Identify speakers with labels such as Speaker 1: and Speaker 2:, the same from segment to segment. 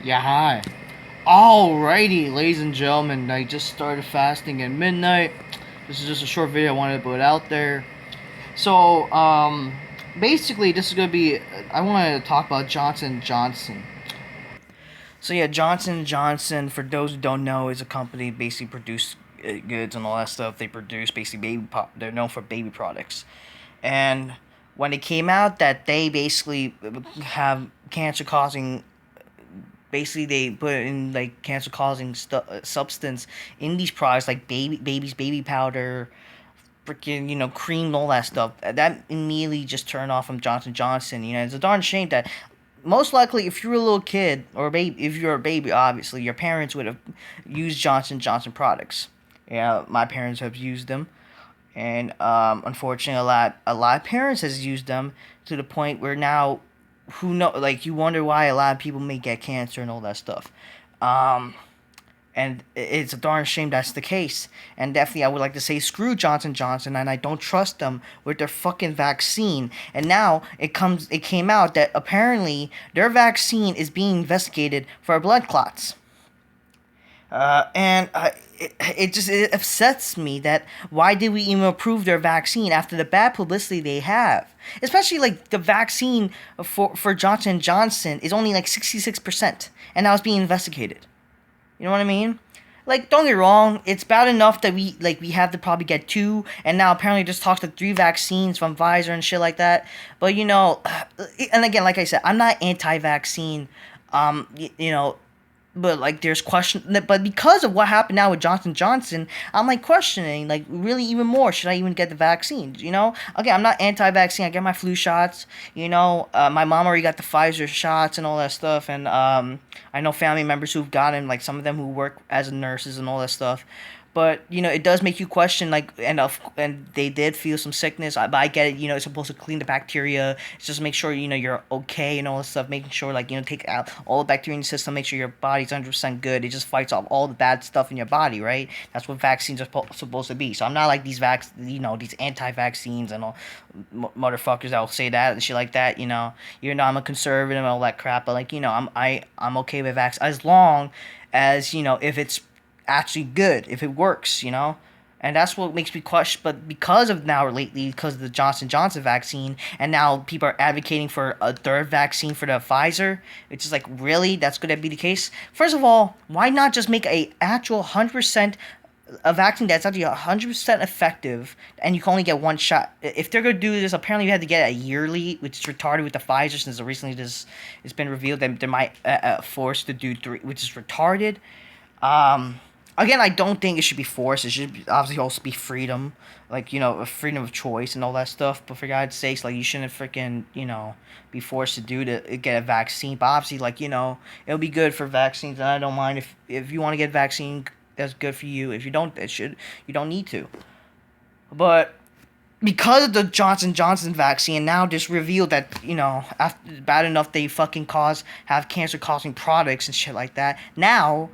Speaker 1: Yeah, hi. Alrighty, ladies and gentlemen, I just started fasting at midnight. This is just a short video I wanted to put out there. So, basically, this is gonna be. I wanted to talk about Johnson&Johnson. So yeah, Johnson&Johnson, for those who don't know, is a company basically produce goods and all that stuff. They produce basically they're known for baby products, and when it came out that they basically have cancer causing, basically they put in like cancer causing substance in these products like baby powder, freaking cream and all that stuff. That immediately just turned off from Johnson. It's a darn shame that most likely if you're a little kid or a baby, if you're a baby, obviously your parents would have used Johnson products. Yeah, my parents have used them, and unfortunately a lot of parents has used them to the point where now, who know, like, you wonder why a lot of people may get cancer and all that stuff. um and it's a darn shame that's the case. And definitely I would like to say screw Johnson, and I don't trust them with their fucking vaccine. And now it came out that apparently their vaccine is being investigated for blood clots. It upsets me that why did we even approve their vaccine after the bad publicity they have? Especially like the vaccine for Johnson is only like 66%, and now it's being investigated. You know what I mean? Like, don't get me wrong, it's bad enough that we have to probably get two, and now apparently just talks to three vaccines from Pfizer and shit like that. But and again, like I said, I'm not anti-vaccine. You know, but like there's question, but because of what happened now with Johnson, I'm like questioning, like, really even more, should I even get the vaccines? Again, I'm not anti-vaccine. I get my flu shots. My mom already got the Pfizer shots and all that stuff, and I know family members who've gotten, like some of them who work as nurses and all that stuff. But it does make you question, like, and they did feel some sickness. But I get it. It's supposed to clean the bacteria. It's just make sure you're okay and all this stuff. Making sure, like, take out all the bacteria in the system. Make sure your body's 100% good. It just fights off all the bad stuff in your body, right? That's what vaccines are supposed to be. So I'm not like these anti-vaccines and all motherfuckers that will say that and shit like that. I'm a conservative and all that crap. But like, I'm okay with vaccines as long as if it's actually good, if it works. And that's what makes me question. But because of now lately, because of the Johnson vaccine, and now people are advocating for a third vaccine for the Pfizer, it's just like, really, that's going to be the case? First of all, why not just make a actual 100% a vaccine that's actually 100% effective, and you can only get one shot? If they're going to do this, apparently you have to get it a yearly, which is retarded with the Pfizer, since recently it's been revealed that they might force to do three, which is retarded. Again, I don't think it should be forced. It should obviously also be freedom, like, a freedom of choice and all that stuff. But for God's sakes, like, you shouldn't freaking, be forced to get a vaccine. But obviously, like, it'll be good for vaccines, and I don't mind if you want to get a vaccine, that's good for you. If you don't, you don't need to. But because of the Johnson vaccine, now just revealed that, after bad enough they fucking have cancer causing products and shit like that. Now,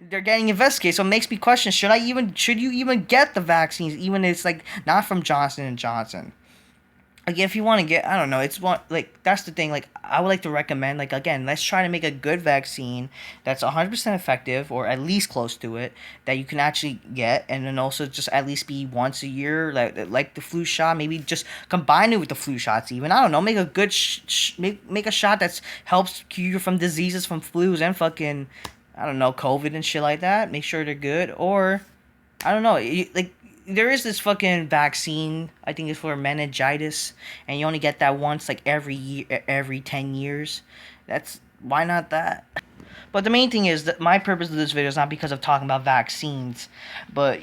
Speaker 1: they're getting investigated. So it makes me question, should you even get the vaccines, even if it's like not from Johnson&Johnson? Again, if you want to get, I don't know, it's one, like, that's the thing. Like, I would like to recommend, like, again, let's try to make a good vaccine that's 100% effective, or at least close to it, that you can actually get, and then also just at least be once a year, like the flu shot. Maybe just combine it with the flu shots, even. I don't know, make a good make a shot that helps cure you from diseases, from flus and fucking, I don't know, COVID and shit like that. Make sure they're good. Or, I don't know, like, there is this fucking vaccine, I think it's for meningitis, and you only get that once, like, every year, every 10 years. Why not that? But the main thing is that my purpose of this video is not because of talking about vaccines, but,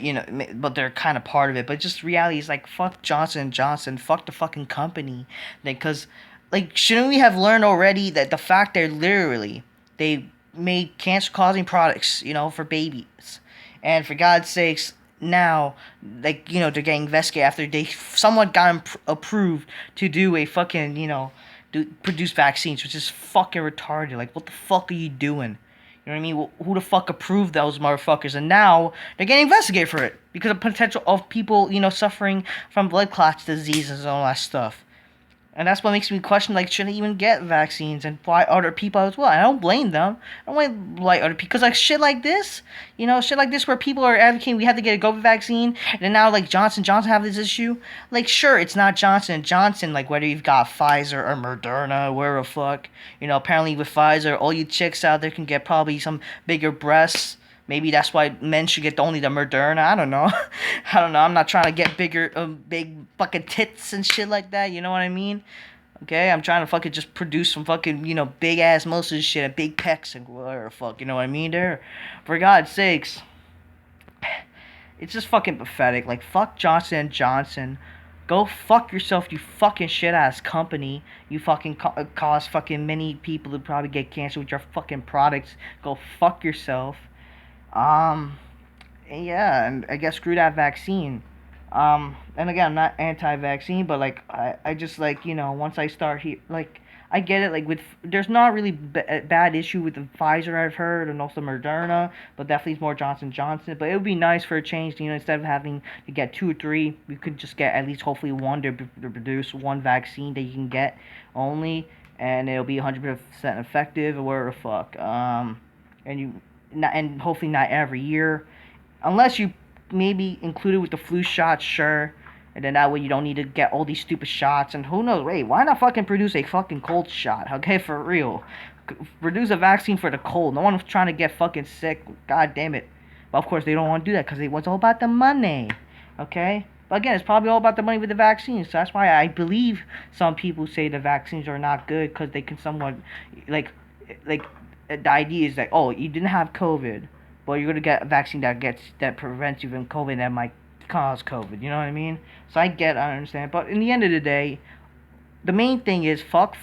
Speaker 1: but they're kind of part of it. But just reality is, like, fuck Johnson&Johnson, fuck the fucking company. Because, like, shouldn't we have learned already that the fact they made cancer-causing products, for babies. And for God's sakes, now, like, they're getting investigated after they somewhat got approved to do a fucking, produce vaccines, which is fucking retarded. Like, what the fuck are you doing? You know what I mean? Who the fuck approved those motherfuckers? And now they're getting investigated for it because of potential of people, suffering from blood clots diseases and all that stuff. And that's what makes me question, like, should I even get vaccines and why other people as well? I don't blame them. I don't blame other people because, like, shit like this, shit like this where people are advocating we have to get a COVID vaccine, and then now, like, Johnson&Johnson have this issue. Like, sure, it's not Johnson&Johnson, like, whether you've got Pfizer or Moderna, where the fuck. Apparently with Pfizer, all you chicks out there can get probably some bigger breasts. Maybe that's why men should get only the Moderna. I don't know. I don't know. I'm not trying to get bigger, big fucking tits and shit like that. You know what I mean? Okay, I'm trying to fucking just produce some fucking, big ass most of this shit and big pecs and whatever the fuck. You know what I mean? There, for God's sakes, it's just fucking pathetic. Like, fuck Johnson&Johnson. Go fuck yourself, you fucking shit ass company. You fucking cause fucking many people to probably get cancer with your fucking products. Go fuck yourself. Um, yeah, and I guess screw that vaccine. And again, I'm not anti-vaccine, but like I just like once I start here, like I get it. Like there's not really bad issue with the Pfizer I've heard, and also Moderna, but definitely it's more Johnson. But it would be nice for a change. Instead of having to get two or three, we could just get at least hopefully one to produce one vaccine that you can get only, and it'll be 100% effective or whatever the fuck. And you not, and hopefully not every year, unless you maybe include it with the flu shot, sure. And then that way you don't need to get all these stupid shots. And who knows, wait, why not fucking produce a fucking cold shot? Okay, for real. Produce a vaccine for the cold. No one's trying to get fucking sick. God damn it. But of course they don't want to do that because it was all about the money. Okay? But again, it's probably all about the money with the vaccines. So that's why I believe some people say the vaccines are not good because they can somewhat, like, the idea is like, oh, you didn't have COVID, but you're gonna get a vaccine that prevents you from COVID that might cause COVID. You know what I mean? So I understand. But in the end of the day, the main thing is fuck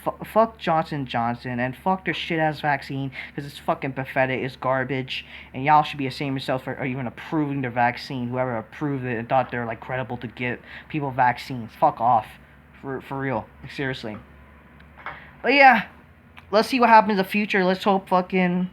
Speaker 1: Johnson&Johnson and fuck their shit ass vaccine because it's fucking pathetic. It's garbage, and y'all should be ashamed of yourself for even approving the vaccine. Whoever approved it and thought they're like credible to get people vaccines. Fuck off, for real. Like, seriously. But yeah, let's see what happens in the future. Let's hope fucking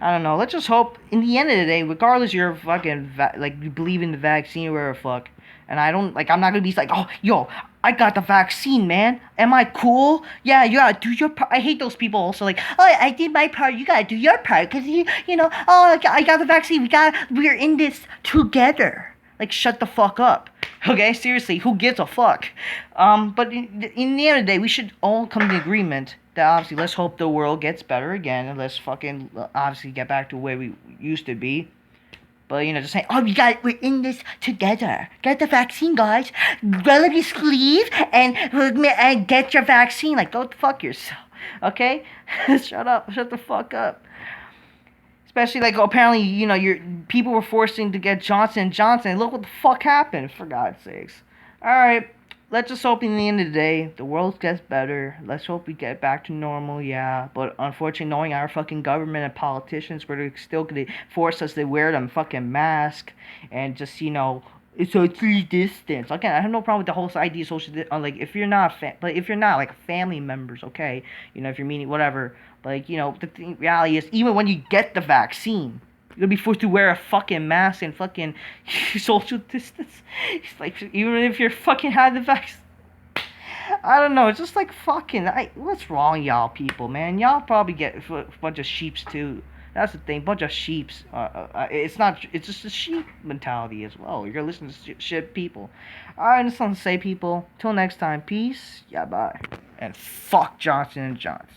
Speaker 1: I don't know. Let's just hope in the end of the day, regardless you're fucking like you believe in the vaccine or whatever fuck. And I don't like I'm not gonna be like, oh yo, I got the vaccine, man. Am I cool? Yeah, you gotta do your part. I hate those people also like, oh I did my part, you gotta do your part because oh I got the vaccine. We're in this together. Like shut the fuck up. Okay, seriously, who gives a fuck? But in the end of the day, we should all come to agreement that obviously let's hope the world gets better again and let's fucking obviously get back to where we used to be. But just saying, oh we're in this together. Get the vaccine, guys. Roll up your sleeve and get your vaccine. Like go fuck yourself, okay? Shut up, shut the fuck up. Especially like apparently your people were forcing to get Johnson&Johnson. Look what the fuck happened, for God's sakes. All right, let's just hope in the end of the day the world gets better. Let's hope we get back to normal. Yeah, but unfortunately, knowing our fucking government and politicians, we're still gonna force us to wear them fucking mask and just it's a 3 distance. Again, I have no problem with the whole idea of social like if you're not but if you're not like family members, okay, if you're meeting whatever. Like, the reality is, even when you get the vaccine, you're gonna be forced to wear a fucking mask and fucking social distance. It's like, even if you're fucking had the vaccine. I don't know, it's just like fucking, what's wrong y'all people, man? Y'all probably get a bunch of sheeps too. That's the thing, bunch of sheeps. It's just a sheep mentality as well. You're gonna listen to shit people. Alright, just want to say, people, till next time, peace, yeah, bye. And fuck Johnson&Johnson.